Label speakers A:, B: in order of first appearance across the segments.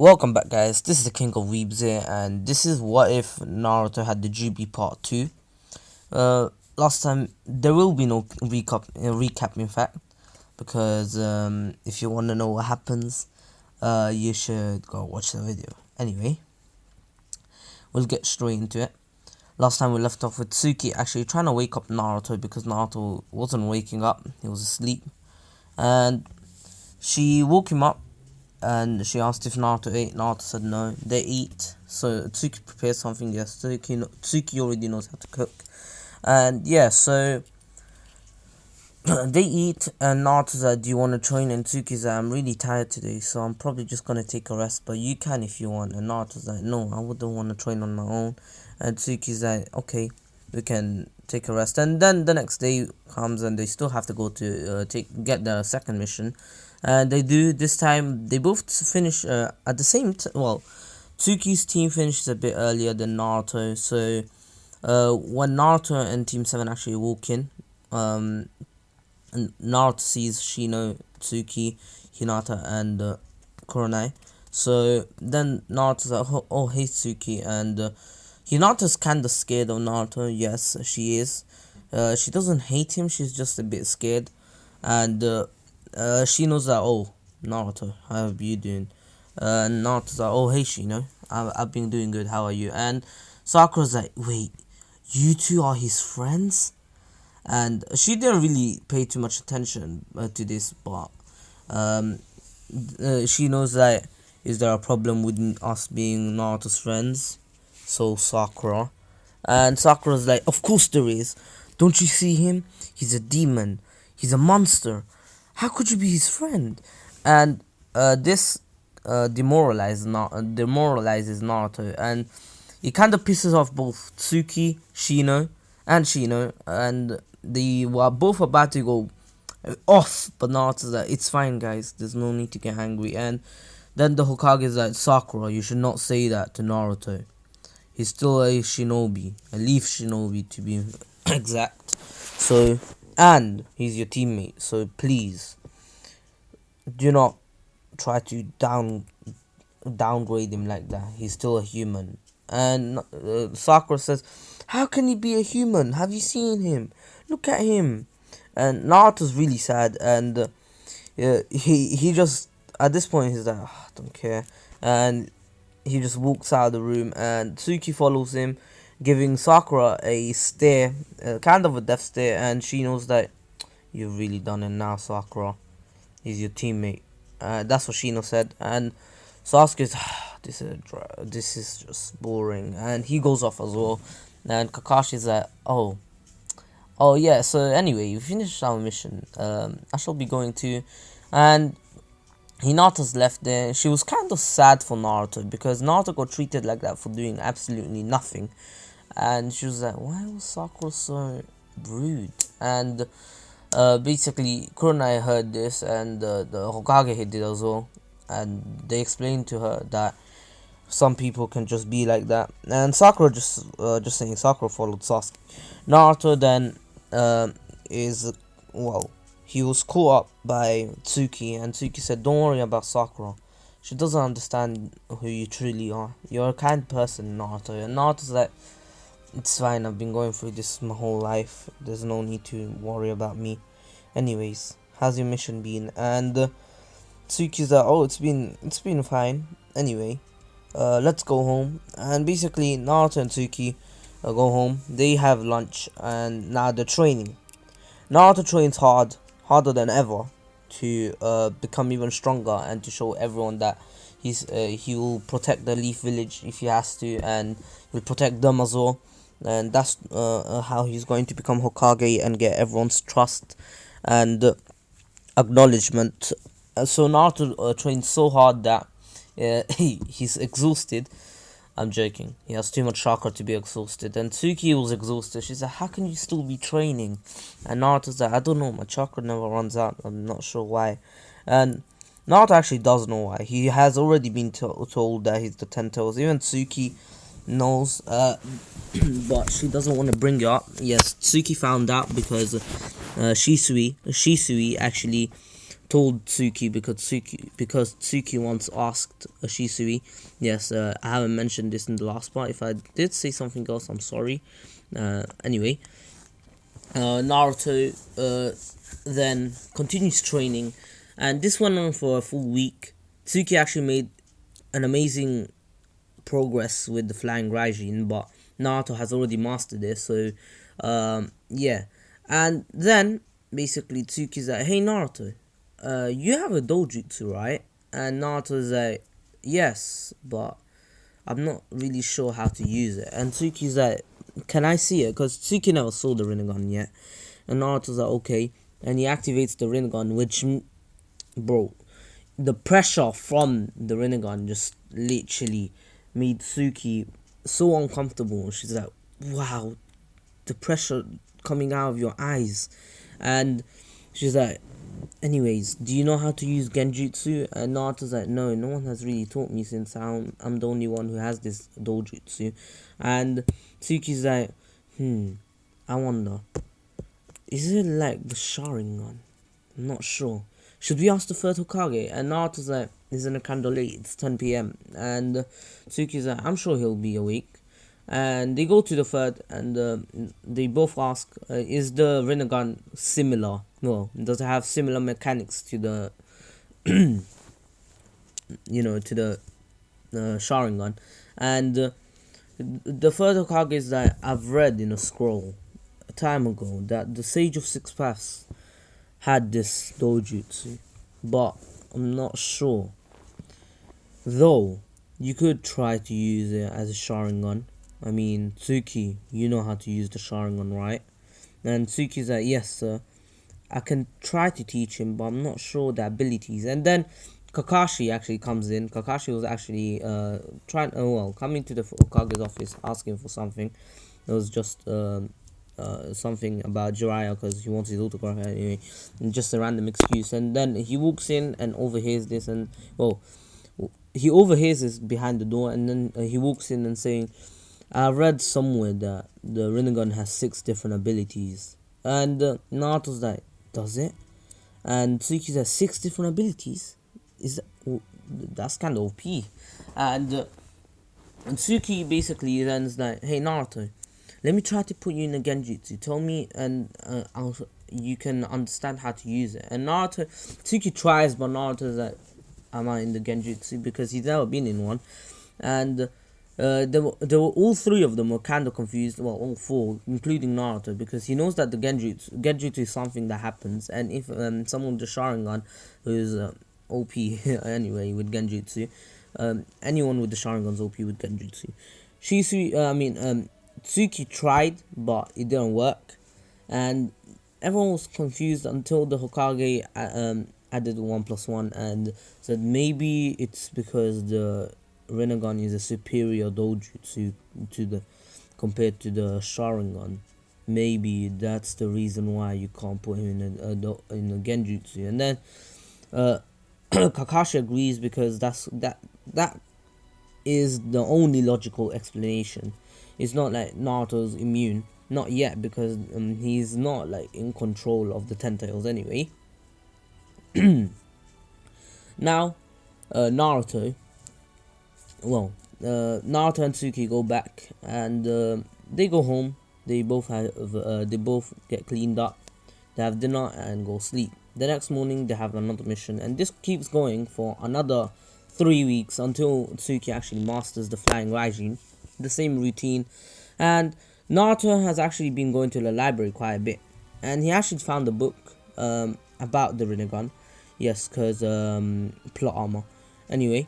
A: Welcome back, guys. This is the King of Weebs here, and this is what if Naruto had the Juubi part 2. Last time there will be no recap in fact, because if you want to know what happens, you should go watch the video. Anyway, we'll get straight into it. Last time we left off with Tsuki actually trying to wake up Naruto because Naruto wasn't waking up; he was asleep, and she woke him up. And she asked if Naruto ate. Naruto said no. They eat. So Tsuki prepared something. Yes, Tsuki already knows how to cook. And yeah, so they eat. And Naruto said, "Do you want to train?" And Tsuki said, "I'm really tired today, so I'm probably just gonna take a rest. But you can if you want." And Naruto's like, "No, I wouldn't want to train on my own." And Tsuki's like, "Okay, we can take a rest." And then the next day comes, and they still have to go to get the second mission. And they do. This time they both finish at the same well, Tsuki's team finishes a bit earlier than Naruto. So when Naruto and Team 7 actually walk in, and Naruto sees Shino, Tsuki, Hinata, and Kurenai. So then Naruto's like, oh hey Tsuki, and Hinata's kinda scared of Naruto. Yes, she is. She doesn't hate him, she's just a bit scared. And she knows that, oh, Naruto, how are you doing? And Naruto's like, oh, hey, Shino, I've been doing good, how are you? And Sakura's like, wait, you two are his friends? And she didn't really pay too much attention to this, but she knows that, is there a problem with us being Naruto's friends? So Sakura. And Sakura's like, of course there is. Don't you see him? He's a demon. He's a monster. How could you be his friend? And this demoralizes Naruto, and it kind of pisses off both Tsuki, Shino, and they were both about to go off, but Naruto's like, it's fine, guys. There's no need to get angry. And then the Hokage is like, Sakura, you should not say that to Naruto. He's still a shinobi, a leaf shinobi to be exact. So. And he's your teammate, so please do not try to downgrade him like that. He's still a human. And Sakura says, how can he be a human? Have you seen him? Look at him. And Naruto's really sad, and he just, at this point, he's like, oh, I don't care. And he just walks out of the room, and Tsuki follows him, giving Sakura a stare, kind of a death stare, and she knows that you've really done it now, Sakura. He's your teammate. That's what Shino said, and Sasuke's, this is just boring, and he goes off as well. And Kakashi's like, oh yeah. So anyway, you finished our mission. I shall be going to, and Hinata's left there. She was kind of sad for Naruto because Naruto got treated like that for doing absolutely nothing. And she was like, why was Sakura so rude? And basically, Kurenai heard this, and the Hokage did as well. And they explained to her that some people can just be like that. And Sakura just saying Sakura followed Sasuke. Naruto then he was caught up by Tsuki, and Tsuki said, don't worry about Sakura. She doesn't understand who you truly are. You're a kind person, Naruto. And Naruto's like, it's fine, I've been going through this my whole life. There's no need to worry about me. Anyways, how's your mission been? And Tsuki's like, oh, it's been fine. Anyway, let's go home. And basically, Naruto and Tsuki go home. They have lunch, and now they're training. Naruto trains harder than ever to become even stronger, and to show everyone that he will protect the Leaf Village if he has to, and he'll protect them as well. And that's how he's going to become Hokage and get everyone's trust and acknowledgement. So Naruto trains so hard that he's exhausted. I'm joking. He has too much chakra to be exhausted. And Tsuki was exhausted. She said, how can you still be training? And Naruto's like, I don't know. My chakra never runs out. I'm not sure why. And Naruto actually does know why. He has already been told that he's the 10 toes. Even Tsuki knows, but she doesn't want to bring it up. Yes, Tsuki found out because Shisui actually told Tsuki because Tsuki once asked Shisui. Yes, I haven't mentioned this in the last part. If I did say something else, I'm sorry. Anyway, Naruto then continues training, and this went on for a full week. Tsuki actually made an amazing progress with the flying Raijin, but Naruto has already mastered it, so yeah. And then basically Tsuki's like, hey Naruto, you have a dojutsu, right? And Naruto's like, yes, but I'm not really sure how to use it. And Tsuki's like, can I see it? Because Tsuki never saw the Rinnegan yet. And Naruto's like, okay. And he activates the Rinnegan, which, bro, the pressure from the Rinnegan just literally made Tsuki so uncomfortable. She's like, wow, the pressure coming out of your eyes. And she's like, anyways, do you know how to use Genjutsu? And Naruto's like, no one has really taught me since I'm the only one who has this dojutsu. And Tsuki's like, I wonder, is it like the Sharingan? I'm not sure. Should we ask the third Hokage? And Naruto's like, it's in a candle late, it's 10 p.m. And Tsuki's like, I'm sure he'll be awake. And they go to the third, and they both ask, is the Rinnegan similar? Well, does it have similar mechanics to the, to the Sharingan? And the third Hokage is that I've read in a scroll a time ago that the Sage of Six Paths had this dojutsu, but I'm not sure. Though, you could try to use it as a Sharingan. I mean, Tsuki, you know how to use the Sharingan, right? And Tsuki's like, yes, sir. I can try to teach him, but I'm not sure the abilities. And then Kakashi actually comes in. Kakashi was actually coming to the Hokage's office asking for something. It was just something about Jiraiya because he wants his autograph anyway. And just a random excuse. And then he walks in and overhears this, and he overhears this behind the door, and then he walks in and saying, I read somewhere that the Rinnegan has 6 different abilities. And Naruto's like, does it? And Tsuki's like, 6 different abilities? That's kind of OP. And Tsuki basically then is like, hey Naruto, let me try to put you in a Genjutsu. Tell me, and you can understand how to use it. And Tsuki tries, but Naruto's like, am I in the Genjutsu? Because he's never been in one. And there were all 3 of them were kind of confused. Well, all 4, including Naruto, because he knows that the Genjutsu is something that happens, and if someone with the Sharingan, who is OP anyway with Genjutsu, anyone with the Sharingan's OP with Genjutsu. Tsuki tried, but it didn't work, and everyone was confused until the Hokage added 1+1 and said maybe it's because the Rinnegan is a superior dojutsu compared to the Sharingan. Maybe that's the reason why you can't put him in a Genjutsu. And then Kakashi agrees because that is the only logical explanation. It's not like Naruto's immune, not yet, because he's not like in control of the 10 tails anyway. Now, Naruto and Tsuki go back, and they go home. They both get cleaned up. They have dinner and go sleep. The next morning they have another mission, and this keeps going for another 3 weeks until Tsuki actually masters the flying Raijin. The same routine, and Naruto has actually been going to the library quite a bit, and he actually found a book about the Rinnegan. Yes, because plot armor. Anyway,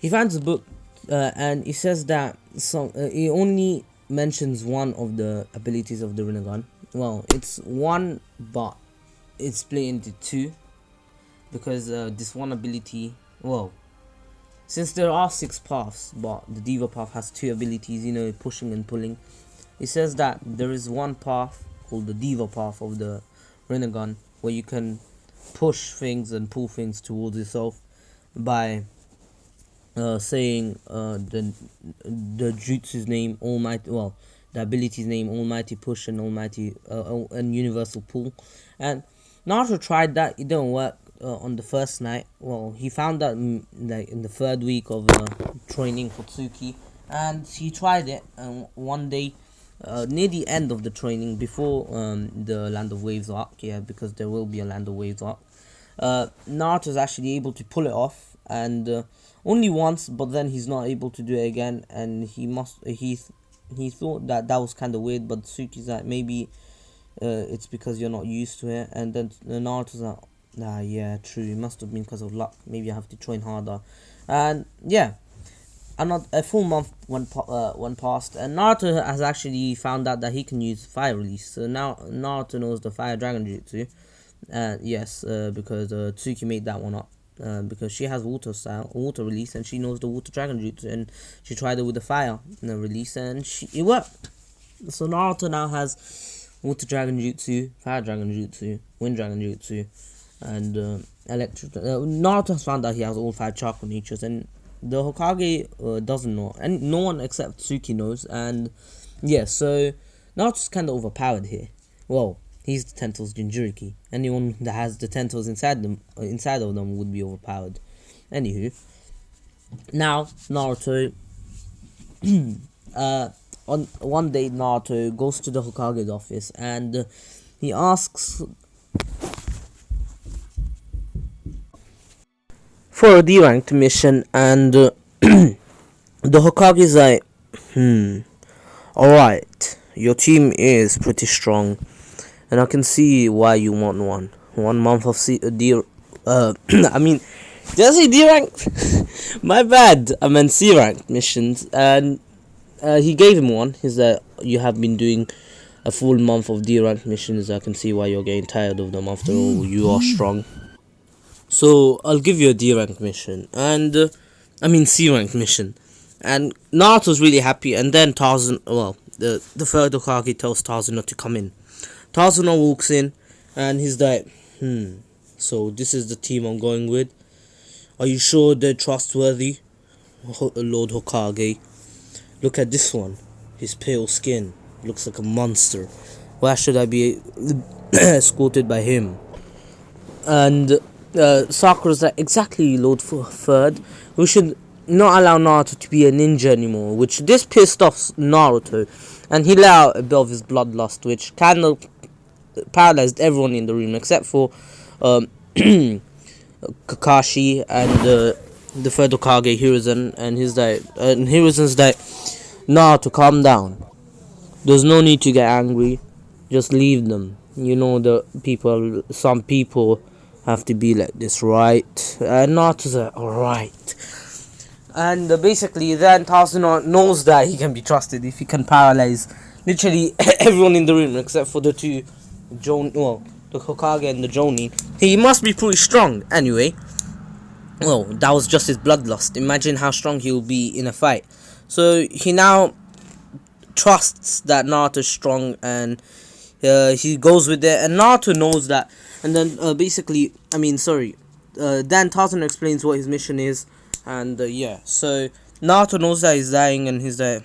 A: he finds a book, and he says that he only mentions one of the abilities of the Rinnegan. Well, it's one, but it's split into 2, because this one ability, since there are 6 paths, but the Diva path has 2 abilities, pushing and pulling. It says that there is one path called the Diva path of the Rinnegan, where you can push things and pull things towards yourself by saying the jutsu's name, Almighty. Well, the ability's name, Almighty Push and Almighty and Universal Pull. And Naruto tried that; it didn't work. on the first night. Well, he found out like in the third week of training for Tsuki, and he tried it. And one day, near the end of the training, before the Land of Waves arc, yeah, because there will be a Land of Waves arc, Naruto's actually able to pull it off, and only once, but then he's not able to do it again, and he thought that was kind of weird, but Tsuki's like, maybe it's because you're not used to it, and then Naruto's like, nah, yeah, true, it must have been because of luck, maybe I have to train harder. And yeah, a full month went past, and Naruto has actually found out that he can use fire release. So now Naruto knows the fire dragon jutsu. Yes, because Tsuki made that one up. Because she has water release, and she knows the water dragon jutsu, and she tried it with the fire release, and it worked. So Naruto now has water dragon jutsu, fire dragon jutsu, wind dragon jutsu, and electric. Naruto has found out he has all 5 chakra natures, and the Hokage doesn't know, and no one except Tsuki knows. And yeah, so Naruto's kind of overpowered here. Well, he's the 10 toes Jinchuriki. Anyone that has the 10 toes inside of them would be overpowered. Anywho, now Naruto on one day Naruto goes to the Hokage's office, and he asks for a D-ranked mission, and the Hokage's like, alright, your team is pretty strong, and I can see why you want one. 1 month of I mean, did I say D-ranked? My bad, I meant C-ranked missions, and he gave him one. He's like, you have been doing a full month of D-ranked missions, I can see why you're getting tired of them. After all, you are strong. So I'll give you a D-ranked mission, and C-ranked mission. And Naruto's really happy, and then Tarzan, well, the third Hokage tells Tarzan to come in. Tarzan walks in, and he's like, so this is the team I'm going with. Are you sure they're trustworthy, Lord Hokage? Look at this one. His pale skin looks like a monster. Why should I be escorted by him? And Sakura's like, exactly, Lord Third. We should not allow Naruto to be a ninja anymore. Which this pissed off Naruto, and he let out a bit of his bloodlust, which kind of paralyzed everyone in the room except for Kakashi and the third Hokage, Hiruzen, and Hiruzen's like, Naruto, calm down. There's no need to get angry. Just leave them. You know, some people have to be like this, right? And Naruto's like, alright. And basically, then Tarzan knows that he can be trusted if he can paralyze literally everyone in the room except for the two the Hokage and the Jonin. He must be pretty strong. Anyway, well, that was just his bloodlust. Imagine how strong he will be in a fight. So he now trusts that Naruto's strong, and he goes with it, and Naruto knows that. And then then Tarzan explains what his mission is, and yeah, so Naruto knows that he's dying, and he's like,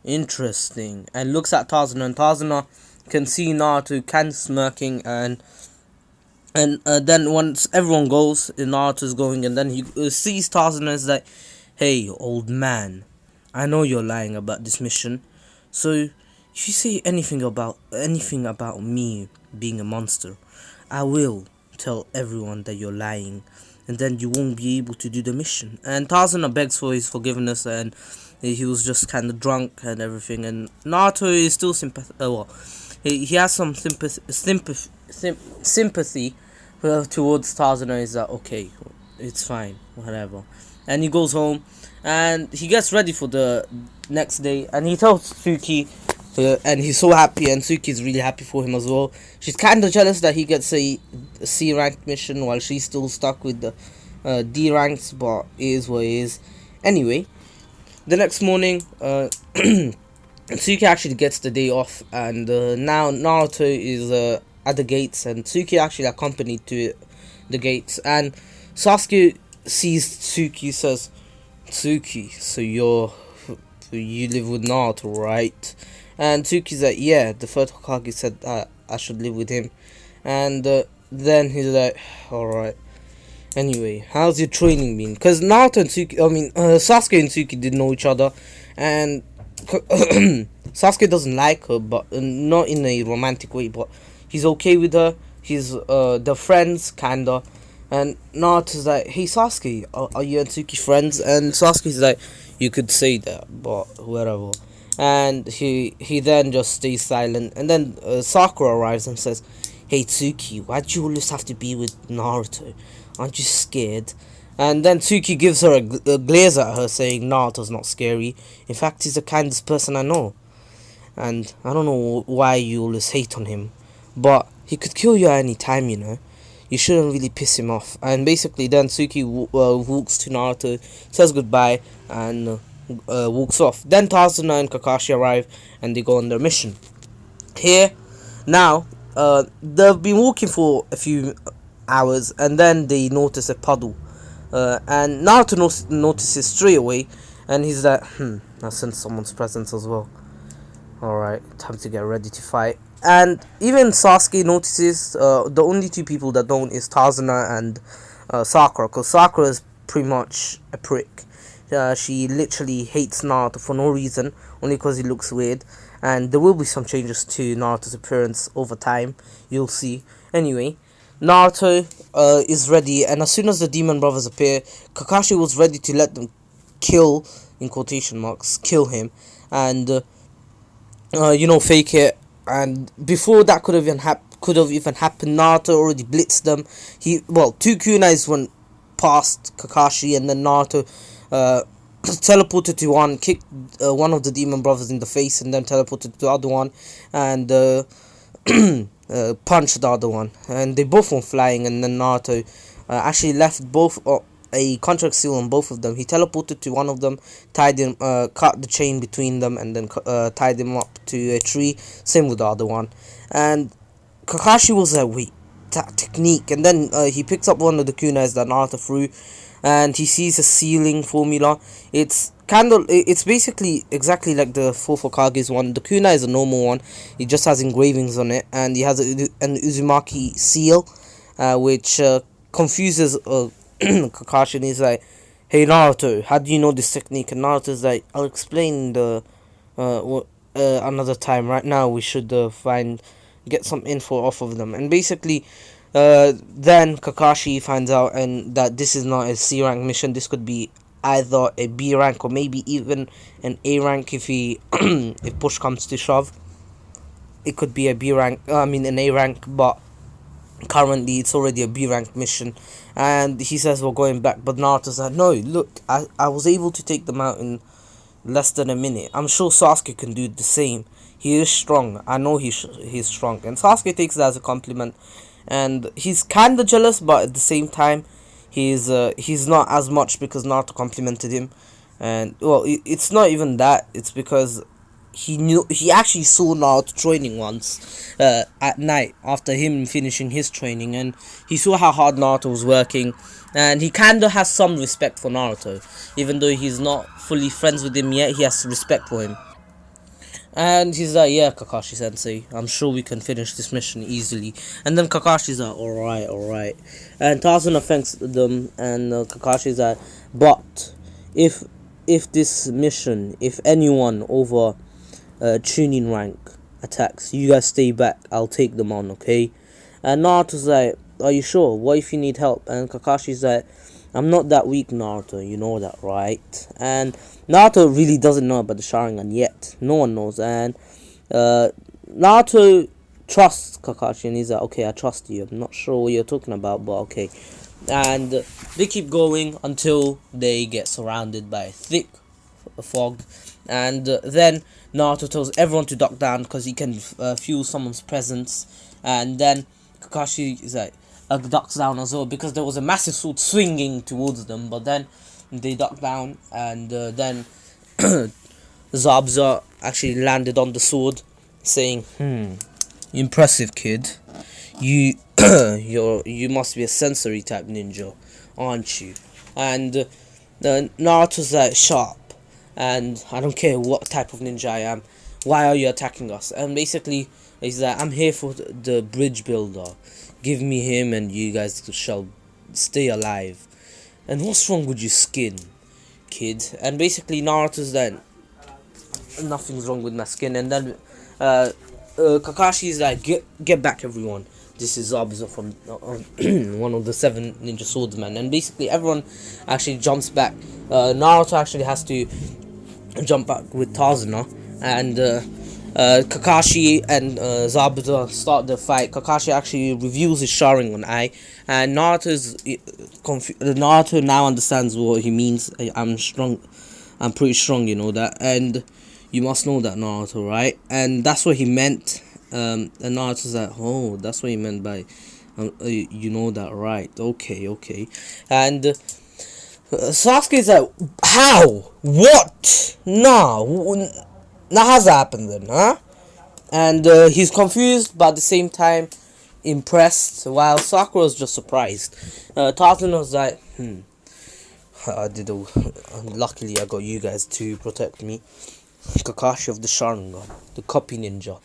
A: interesting, and looks at Tarzan, and Tarzan can see Naruto kind of smirking, and then once everyone goes, Naruto's going, and then he sees Tarzan and is like, hey, old man, I know you're lying about this mission, so if you say anything about me being a monster, I will tell everyone that you're lying, and then you won't be able to do the mission. And Tarzan begs for his forgiveness, and he was just kind of drunk and everything, and Naruto is still he has some sympathy towards Tarzan, and he's like, okay, it's fine, whatever. And he goes home, and he gets ready for the next day, and he tells Tsuki, and he's so happy, and Tsuki's really happy for him as well. She's kind of jealous that he gets a C-ranked mission while she's still stuck with the D ranks, but it is what it is. Anyway, the next morning, Tsuki actually gets the day off, and now Naruto is at the gates, and Tsuki actually accompanied to the gates, and Sasuke sees Tsuki, says, Tsuki, so you live with Naruto, right? And Tsuki's like, yeah, the third Hokage said I should live with him. And then he's like, alright. Anyway, how's your training been? Because Naruto and Sasuke and Tsuki didn't know each other, and Sasuke doesn't like her, but not in a romantic way, but he's okay with her. He's they're friends, kinda. And Naruto's like, hey Sasuke, are you and Tsuki friends? And Sasuke's like, you could say that, but whatever. And he then just stays silent. And then Sakura arrives and says, hey Tsuki, why'd you always have to be with Naruto? Aren't you scared? And then Tsuki gives her a glaze at her, saying Naruto's not scary. In fact, he's the kindest person I know. And I don't know why you always hate on him, but he could kill you at any time, you know. You shouldn't really piss him off. And basically then Tsuki walks to Naruto, says goodbye, and walks off. Then Tazuna and Kakashi arrive, and they go on their mission. Here, now, they've been walking for a few hours, and then they notice a puddle. And Naruto notices straight away, and he's like, I sense someone's presence as well. Alright, time to get ready to fight. And even Sasuke notices. The only two people that don't is Tazuna and Sakura, because Sakura is pretty much a prick. She literally hates Naruto for no reason, only because he looks weird. And there will be some changes to Naruto's appearance over time, you'll see. Anyway, Naruto is ready, and as soon as the demon brothers appear, Kakashi was ready to let them kill, in quotation marks, kill him, and fake it. And before that could have even happened, Naruto already blitzed them. Two kunais went past Kakashi, and then Naruto teleported to one, kicked one of the demon brothers in the face, and then teleported to the other one, and punched the other one, and they both went flying. And then Naruto actually left both a contract seal on both of them. He teleported to one of them, tied him, cut the chain between them, and then tied him up to a tree. Same with the other one. And Kakashi was like, wait, that technique. And then he picks up one of the kunais that Naruto threw, and he sees a sealing formula. It's basically exactly like the fourth Hokage's one. The kunai is a normal one. It just has engravings on it, and he has an Uzumaki seal, which confuses Kakashi. And he's like, hey Naruto, how do you know this technique? And Naruto's like, I'll explain another time. Right now we should get some info off of them. And basically then Kakashi finds out and that this is not a C rank mission. This could be either a B rank or maybe even an A rank if if push comes to shove. It could be a B rank, an A rank, but currently it's already a B rank mission. And he says we're going back, but Naruto's like, no, look, I was able to take them out in less than a minute. I'm sure Sasuke can do the same. He is strong. I know he's strong. And Sasuke takes that as a compliment, and he's kind of jealous, but at the same time he's not as much because Naruto complimented him. And it's not even that, it's because he actually saw Naruto training once at night after him finishing his training, and he saw how hard Naruto was working, and he kinda has some respect for Naruto. Even though he's not fully friends with him yet, he has respect for him. And he's like, yeah, Kakashi sensei, I'm sure we can finish this mission easily. And then Kakashi's like, alright. And Tazuna thanks them, and Kakashi's like, but if this mission, if anyone over tuning rank attacks, you guys stay back, I'll take them on, okay? And Naruto's like, are you sure? What if you need help? And Kakashi's like, I'm not that weak, Naruto, you know that, right? And Naruto really doesn't know about the Sharingan yet. No one knows. And Naruto trusts Kakashi, and he's like, okay, I trust you. I'm not sure what you're talking about, but okay. And they keep going until they get surrounded by a thick fog. And then Naruto tells everyone to duck down because he can feel someone's presence. And then Kakashi is like, ducks down as well because there was a massive sword swinging towards them. But then they duck down, and then Zabza actually landed on the sword, saying, impressive, kid. You you must be a sensory type ninja, aren't you? And Naruto's like, sharp, and I don't care what type of ninja I am. Why are you attacking us? And basically He's like, I'm here for the bridge builder. Give me him and you guys shall stay alive. And what's wrong with your skin, kid? And basically Naruto's like, nothing's wrong with my skin. And then Kakashi's like, get back everyone. This is Zabuza from one of the 7 ninja swordsmen. And basically everyone actually jumps back. Naruto actually has to jump back with Tazuna. And Kakashi and Zabuza start the fight. Kakashi actually reveals his Sharingan eye. And Naruto now understands what he means. I'm strong. I'm pretty strong, you know that. And you must know that, Naruto, right? And that's what he meant. And Naruto's like, oh, that's what he meant by, you know that, right? Okay. And Sasuke's like, how? What? Nah, how's that happened then, huh? And he's confused, but at the same time, impressed, while Sakura's just surprised. Tarzan was like, luckily I got you guys to protect me. Kakashi of the Sharingan, the copy ninja,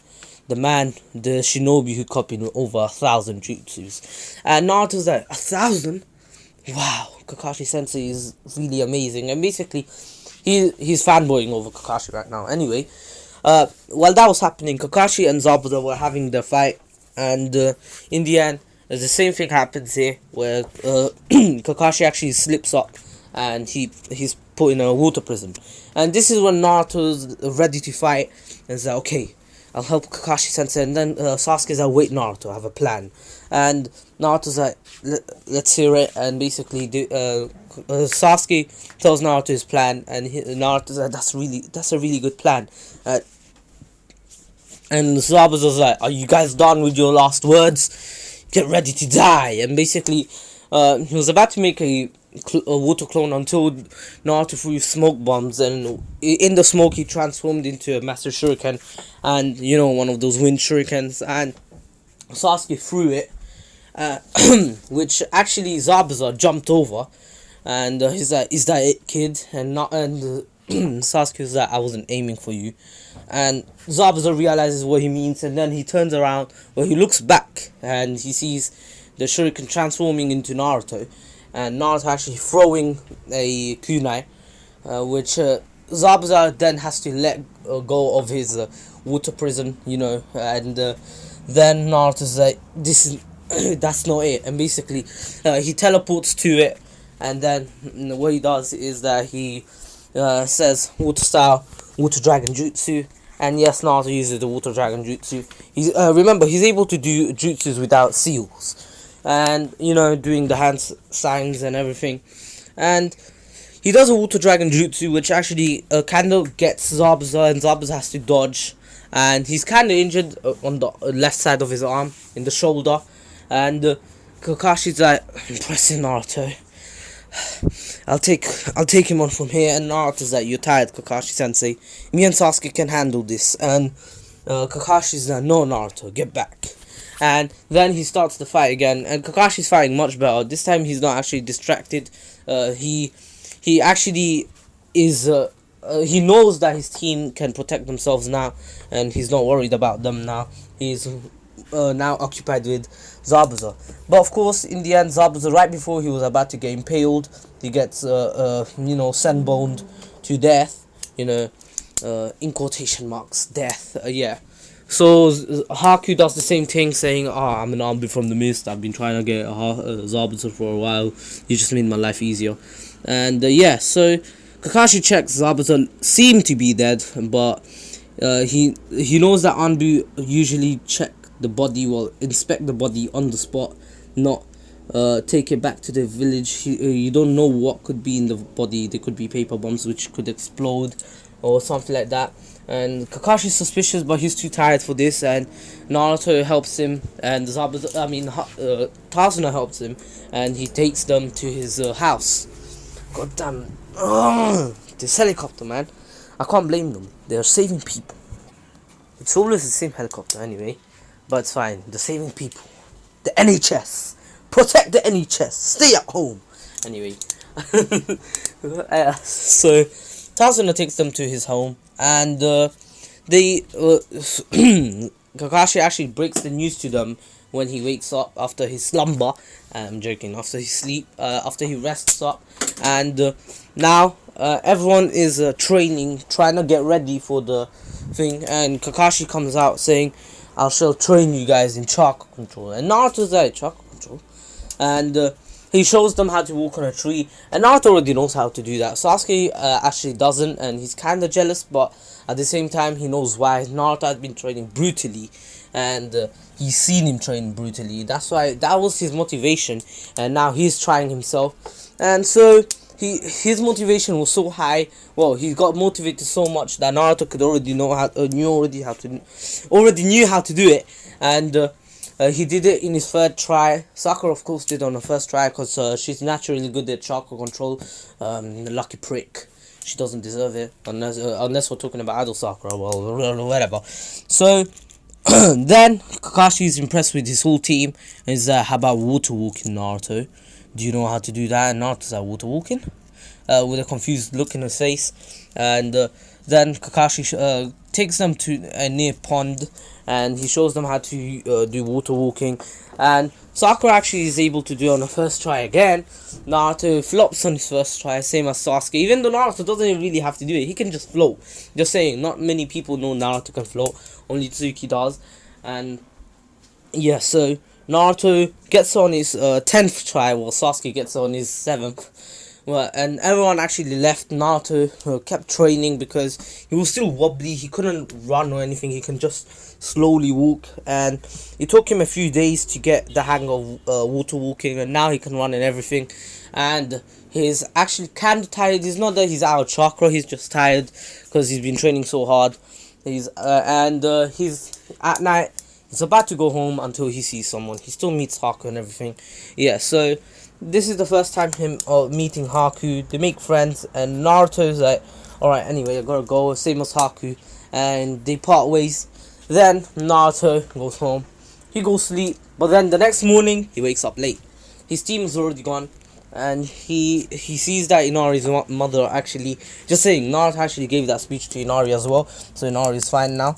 A: the man, the shinobi who copied over 1,000 jutsus. And Naruto's like, 1,000? Wow, Kakashi Sensei is really amazing. And basically, he's fanboying over Kakashi right now. Anyway, while that was happening, Kakashi and Zabuza were having their fight. And in the end, the same thing happens here, where Kakashi actually slips up and he's put in a water prison. And this is when Naruto's ready to fight. And he's like, okay, I'll help Kakashi Sensei. And then Sasuke's like, wait, Naruto, I have a plan. And Naruto's like, let's hear it. And basically, Sasuke tells Naruto his plan. And Naruto's like, that's a really good plan. And Zabuza's like, are you guys done with your last words? Get ready to die. And basically, he was about to make a water clone until Naruto threw smoke bombs, and in the smoke he transformed into a master shuriken, and you know, one of those wind shurikens, and Sasuke threw it, which actually Zabuza jumped over, and he's like, is that it, kid? And Sasuke was like, I wasn't aiming for you. And Zabuza realizes what he means, and then he turns around, he looks back, and he sees the shuriken transforming into Naruto, and Naruto actually throwing a kunai, which Zabuza then has to let go of his water prison, you know, and then Naruto's like, that's not it, and basically he teleports to it, and then what he does is that he says water style, water dragon jutsu. And yes, Naruto uses the water dragon jutsu. Remember, he's able to do jutsus without seals, and you know, doing the hand signs and everything. And he does a water dragon jutsu, which actually kind of gets Zabuza, and Zabuza has to dodge. And he's kind of injured on the left side of his arm, in the shoulder. And Kakashi's like, pressing Naruto. I'll take him on from here. And Naruto's like, you're tired, Kakashi Sensei. Me and Sasuke can handle this. And Kakashi's like, no, Naruto, get back. And then he starts the fight again, and Kakashi's fighting much better. This time he's not actually distracted. He actually is. He knows that his team can protect themselves now, and he's not worried about them now. He's now occupied with Zabuza. But of course, in the end, Zabuza, right before he was about to get impaled, he gets senboned to death. You know, in quotation marks, death. Yeah. So Haku does the same thing, saying, I'm an army from the mist. I've been trying to get Zabuza for a while. You just made my life easier. And yeah, so Kakashi checks Zabuza seemed to be dead, but he knows that Anbu usually check the body, inspect the body on the spot, not take it back to the village. You don't know what could be in the body. There could be paper bombs which could explode or something like that. And Kakashi's suspicious, but he's too tired for this. And Naruto helps him, and Tazuna helps him, and he takes them to his house. God damn, this helicopter, man! I can't blame them. They're saving people. It's always the same helicopter anyway, but it's fine. They're saving people. The NHS, protect the NHS. Stay at home. Anyway, so Tazuna takes them to his home. And Kakashi actually breaks the news to them when he wakes up after his slumber. I'm joking, after his sleep, after he rests up. And now everyone is training, trying to get ready for the thing. And Kakashi comes out saying, I shall train you guys in chakra control. And Naruto's like, chakra control? And he shows them how to walk on a tree. And Naruto already knows how to do that. Sasuke actually doesn't, and he's kind of jealous, but at the same time he knows why. Naruto has been training brutally, and he's seen him train brutally. That's why, that was his motivation, and now he's trying himself. And so his motivation was so high. Well, he got motivated so much that Naruto could already knew how to do it. And he did it in his third try. Sakura, of course, did on the first try because she's naturally good at chakra control. Lucky prick. She doesn't deserve it unless we're talking about idol Sakura. Well, whatever. So then Kakashi is impressed with his whole team. He's how about water walking, Naruto? Do you know how to do that? And Naruto's like, water walking? With a confused look in his face. And then Kakashi takes them to a near pond, and he shows them how to do water walking. And Sakura actually is able to do it on the first try again. Naruto flops on his first try, same as Sasuke. Even though Naruto doesn't really have to do it, he can just float. Just saying, not many people know Naruto can float, only Tsuki does. And yeah, so Naruto gets on his 10th try, while Sasuke gets on his 7th. Well, and everyone actually left. Naruto kept training because he was still wobbly. He couldn't run or anything. He can just slowly walk. And it took him a few days to get the hang of water walking. And now he can run and everything. And he's actually kind of tired. It's not that he's out of chakra. He's just tired because he's been training so hard. He's at night. He's about to go home until he sees someone. He still meets Haku and everything. Yeah, so this is the first time him meeting Haku. They make friends, and Naruto's like, alright, anyway, I gotta go, same as Haku. And they part ways. Then Naruto goes home. He goes sleep, but then the next morning, he wakes up late. His team is already gone, and he sees that Inari's mother actually, just saying, Naruto actually gave that speech to Inari as well, so Inari is fine now.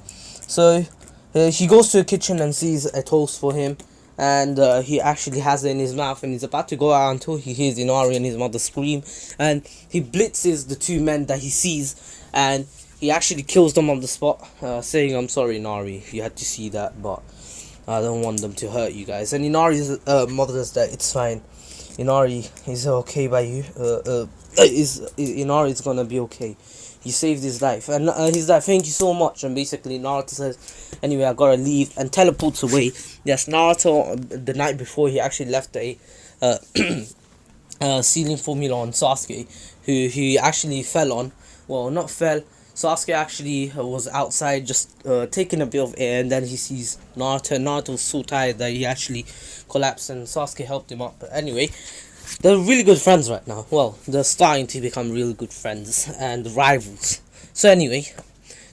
A: So he goes to the kitchen and sees a toast for him, and he actually has it in his mouth, and he's about to go out until he hears Inari and his mother scream, and he blitzes the two men that he sees, and he actually kills them on the spot, saying, I'm sorry Inari, you had to see that, but I don't want them to hurt you guys. And Inari's mother says that it's fine. Inari is okay by you. Inari is gonna be okay. You saved his life. And he's like, thank you so much. And basically Naruto says, anyway, I gotta leave, and teleports away. Yes, Naruto, the night before, he actually left a ceiling formula on Sasuke, who he actually fell on. Well, not fell. Sasuke actually was outside just taking a bit of air, and then he sees Naruto. Naruto was so tired that he actually collapsed, and Sasuke helped him up. But anyway, they're really good friends right now. Well, they're starting to become really good friends and rivals. So anyway,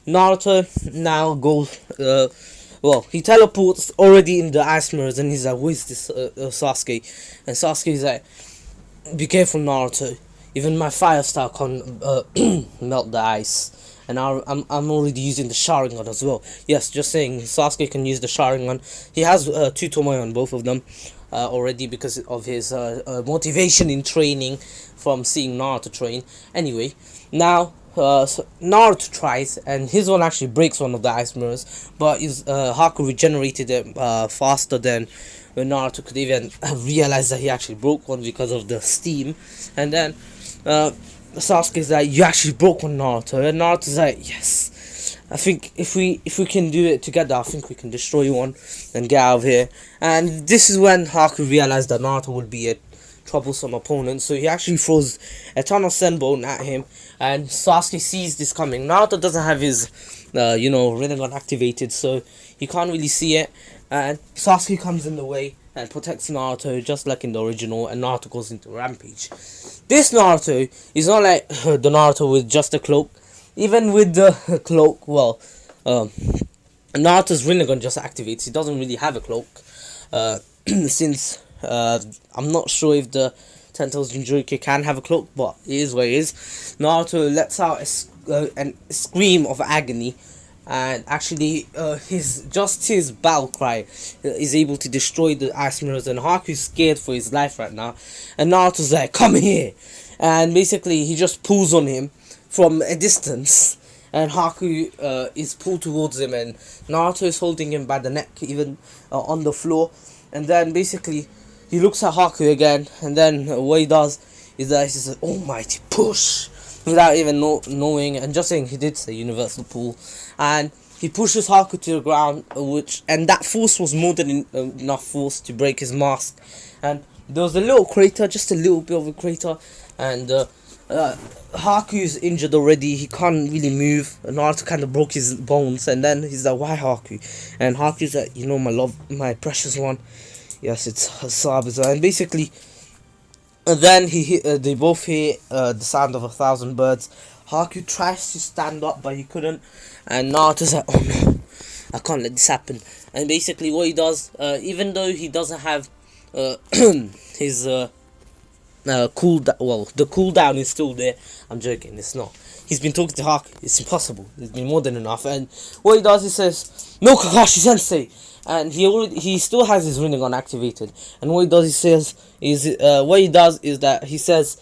A: Naruto now goes, well, he teleports already in the ice mirrors, and he's like, where's this Sasuke? And Sasuke's like, be careful Naruto, even my fire style can't melt the ice. And I'm already using the Sharingan as well. Yes, just saying, Sasuke can use the Sharingan. He has two Tomoe on both of them already because of his motivation in training from seeing Naruto train. Anyway, now Naruto tries, and his one actually breaks one of the ice mirrors, but his Haku regenerated it faster than when Naruto could even realize that he actually broke one because of the steam. And then Sasuke's like, you actually broke one, Naruto. And Naruto's like, yes, I think if we can do it together, I think we can destroy one and get out of here. And this is when Haku realized that Naruto would be a troublesome opponent, so he actually throws a ton of Senbone at him, and Sasuke sees this coming. Naruto doesn't have his Rinnegan activated, so he can't really see it, and Sasuke comes in the way and protects Naruto just like in the original, and Naruto goes into rampage. This Naruto is not like the Naruto with just a cloak. Even with the cloak, well, Naruto's Rinnegan just activates. He doesn't really have a cloak, since I'm not sure if the Tento's Jinchuriki can have a cloak, but it is what it is. Naruto lets out a scream of agony, and actually his battle cry is able to destroy the ice mirrors, and Haku's scared for his life right now, and Naruto's like, come here, and basically he just pulls on him from a distance, and Haku is pulled towards him, and Naruto is holding him by the neck, even on the floor, and then basically he looks at Haku again, and then what he does is that he says, almighty push, without even knowing, and just saying he did say universal pull, and he pushes Haku to the ground, and that force was more than enough force to break his mask, and there was a little crater, just a little bit of a crater, and Haku's injured already, he can't really move, and Naruto kind of broke his bones, and then he's like, why Haku? And Haku's like, you know, my love, my precious one, yes, it's Zabuza, and basically, then they both hear the sound of 1,000 birds. Haku tries to stand up, but he couldn't, and Naruto's like, oh no, I can't let this happen, and basically what he does, even though he doesn't have his the cooldown is still there. I'm joking, it's not. He's been talking to Haku, it's impossible, it's been more than enough, and what he does, he says, no Kakashi Sensei, and he still has his Rinnegan activated, and what he does, he says, that he says,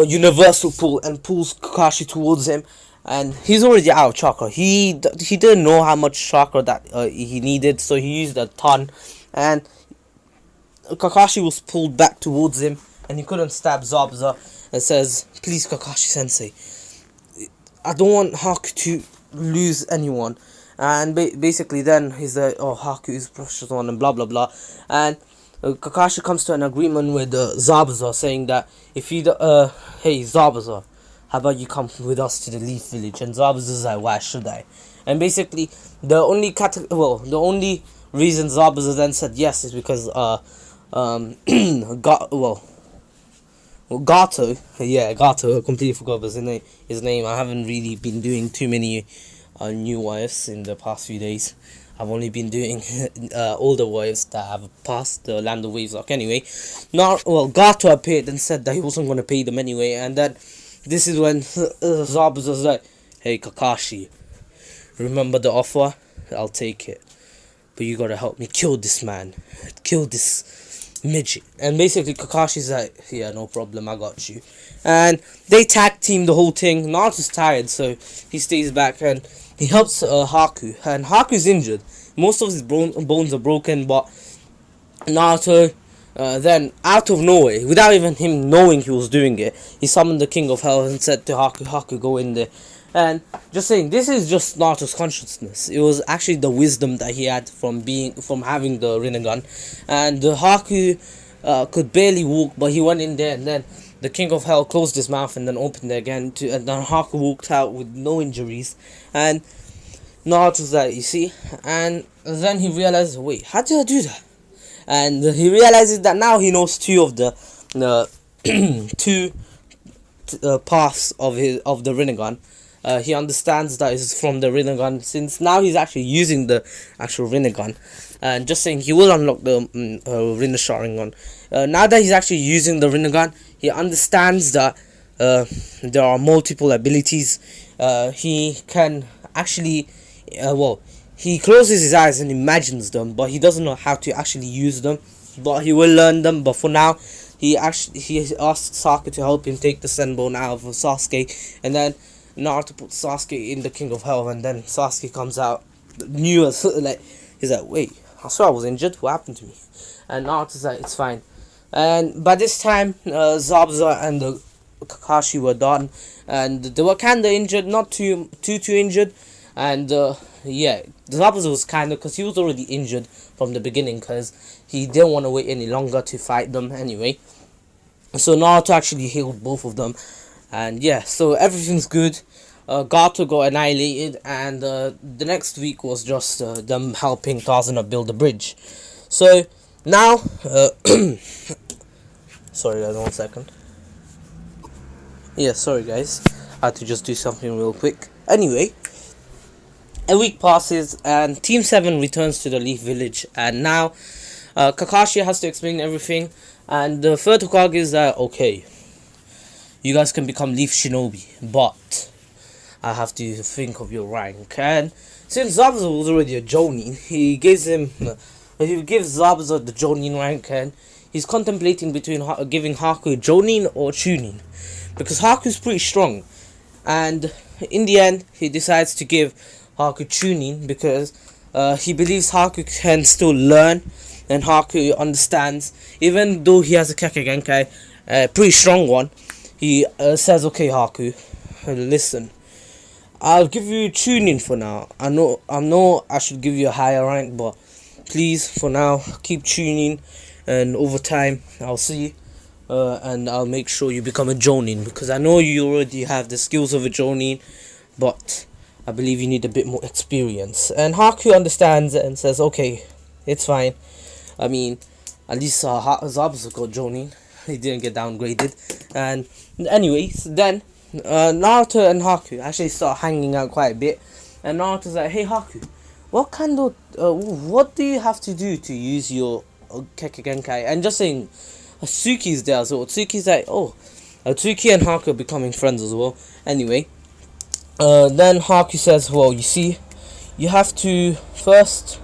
A: universal pull, and pulls Kakashi towards him, and he's already out of chakra. He didn't know how much chakra that he needed, so he used a ton, and Kakashi was pulled back towards him, and he couldn't stab Zabuza, and says, please Kakashi Sensei, I don't want Haku to lose anyone. And basically then he's like, oh, Haku is precious one, and blah blah blah, and Kakashi comes to an agreement with Zabuza, saying that if he hey Zabuza, how about you come with us to the Leaf Village? And Zabuza's like, why should I? And basically the only reason Zabuza then said yes is because Gato, I completely forgot his name. I haven't really been doing too many new wives in the past few days. I've only been doing older wives that have passed the Land of Waves arc anyway. Gato appeared and said that he wasn't going to pay them anyway, and then this is when Zabuza's like, hey Kakashi, remember the offer? I'll take it, but you gotta help me kill this man, kill this midget. And basically Kakashi's like, yeah, no problem, I got you. And they tag team the whole thing. Naruto's tired, so he stays back and he helps Haku, and Haku's injured. Most of his bones are broken, but Naruto then, out of nowhere, without even him knowing he was doing it, he summoned the King of Hell and said to Haku, Haku, go in there. And just saying, this is just Naruto's consciousness. It was actually the wisdom that he had from having the Rinnegan. And Haku could barely walk, but he went in there, and then the King of Hell closed his mouth and then opened it again, and then Haku walked out with no injuries. And Naruto's like, you see? And then he realizes, wait, how did I do that? And he realizes that now he knows two of the paths of the Rinnegan. He understands that it's from the Rinnegan, since now he's actually using the actual Rinnegan. And just saying, he will unlock the Rinne Sharingan. Now that he's actually using the Rinnegan, he understands that there are multiple abilities. He can actually, he closes his eyes and imagines them, but he doesn't know how to actually use them. But he will learn them. But for now, he asks Sasuke to help him take the Senbone out of Sasuke, and then Naruto puts Sasuke in the King of Hell, and then Sasuke comes out new as like, he's like, wait, I swear I was injured, what happened to me? And Naruto's like, it's fine. And by this time, Zabuza and the Kakashi were done, and they were kinda injured, not too injured. And Zabuza was kinda, because he was already injured from the beginning, because he didn't want to wait any longer to fight them anyway. So Naruto actually healed both of them. And yeah, so everything's good. Gato got annihilated, and the next week was just them helping Kazuna build a bridge. So now, sorry guys, 1 second. Yeah, sorry guys, I had to just do something real quick. Anyway, a week passes, and Team 7 returns to the Leaf Village, and now Kakashi has to explain everything, and the third Hokage is okay, you guys can become Leaf Shinobi, but I have to think of your rank. And since Zabuza was already a Jonin, he gives Zabuza the Jonin rank, and he's contemplating between giving Haku Jonin or Chunin, because Haku's pretty strong. And in the end, he decides to give Haku Chunin because he believes Haku can still learn, and Haku understands. Even though he has a Kekkei Genkai, pretty strong one, he says, "Okay, Haku, listen. I'll give you Chunin for now. I know I should give you a higher rank, but please, for now, keep Chunin, and over time, I'll see, and I'll make sure you become a Jonin, because I know you already have the skills of a Jonin, but I believe you need a bit more experience." And Haku understands and says, "Okay, it's fine. I mean, at least Zabuza got Jonin. He didn't get downgraded." And anyways, then Naruto and Haku actually start hanging out quite a bit, and Naruto's like, "Hey Haku, what do you have to do to use your Kekkei Genkai?" And just saying, Tsuki's there as well. Tsuki's like, "Oh, Tsuki and Haku are becoming friends as well." Anyway, then Haku says, "Well, you see, you have to first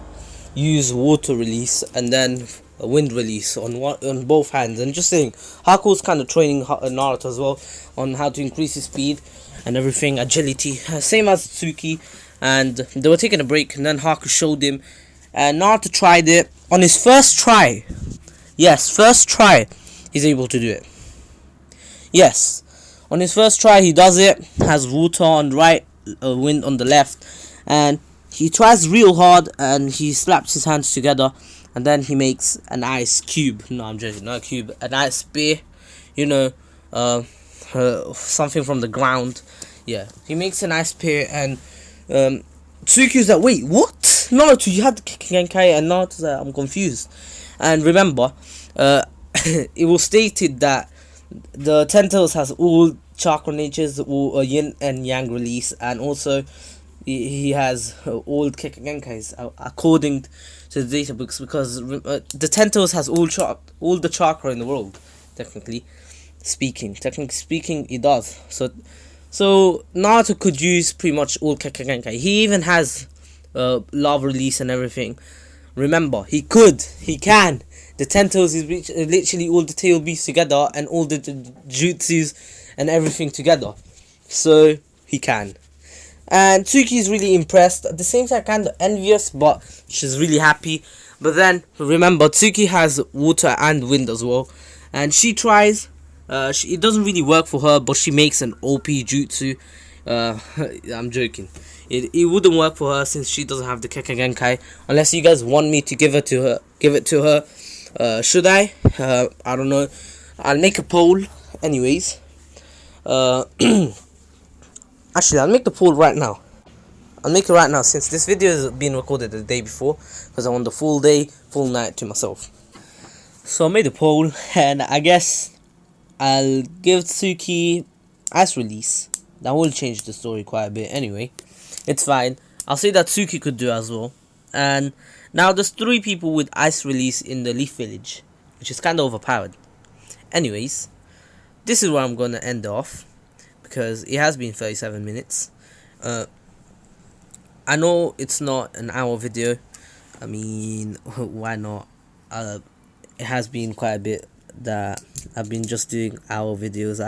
A: use water release and then a wind release on both hands." And just saying, Haku's kind of training Naruto as well on how to increase his speed and everything, agility, same as Tsuki. And they were taking a break, and then Haku showed him, and Naruto tried it on his first try. Yes, first try, he's able to do it. Yes, on his first try, he does it. Has water on the right, wind on the left, and he tries real hard, and he slaps his hands together, and then he makes an ice cube. No, I'm joking, not a cube, an ice spear. You know, something from the ground. Yeah, he makes an ice spear, and Tsuku's like, "Wait, what? Naruto, you have the Kekkei Genkai?" And Naruto's like, "I'm confused." And remember, it was stated that the Ten Tails has all chakra natures, all yin and yang release, and also he has all Kekkei Genkais according to the data books, because the Ten Tails has all the chakra in the world. Technically speaking, it does. So Naruto could use pretty much all Kekkei Genkai. He even has lava release and everything. Remember, he can. The Ten Tails is literally all the tail beasts together, and all the jutsus and everything together. So he can. And Tsuki is really impressed. At the same time, kind of envious, but she's really happy. But then remember, Tsuki has water and wind as well, and she tries. It doesn't really work for her, but she makes an OP jutsu. I'm joking. It wouldn't work for her since she doesn't have the Kekkei Genkai. Unless you guys want me to give it to her. Should I? I don't know. I'll make a poll. Anyways, actually, I'll make the poll right now. I'll make it right now, since this video is being recorded the day before, because I want the full day, full night to myself. So I made a poll, and I guess I'll give Tsuki ice release. That will change the story quite a bit. Anyway, it's fine. I'll say that Tsuki could do as well. And now there's 3 people with ice release in the Leaf Village, which is kind of overpowered. Anyways, this is where I'm gonna end off, because it has been 37 minutes. I know it's not an hour video. I mean, why not? It has been quite a bit that I've been just doing hour videos.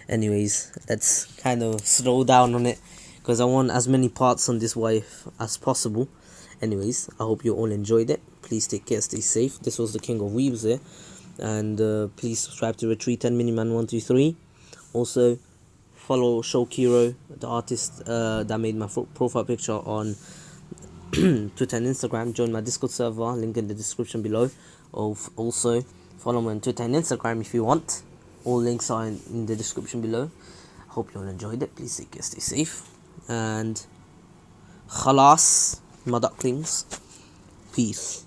A: Anyways, let's kind of slow down on it, because I want as many parts on this wife as possible. Anyways, I hope you all enjoyed it. Please take care, stay safe. This was the King of Weebs here, and please subscribe to Ratreet and Miniman123. Also, follow Shokiro, the artist that made my profile picture, on Twitter and Instagram. Join my Discord server, link in the description below. Also, follow me on Twitter and Instagram if you want. All links are in the description below. I hope you all enjoyed it. Please take care, stay safe. And khalas, my ducklings. Peace.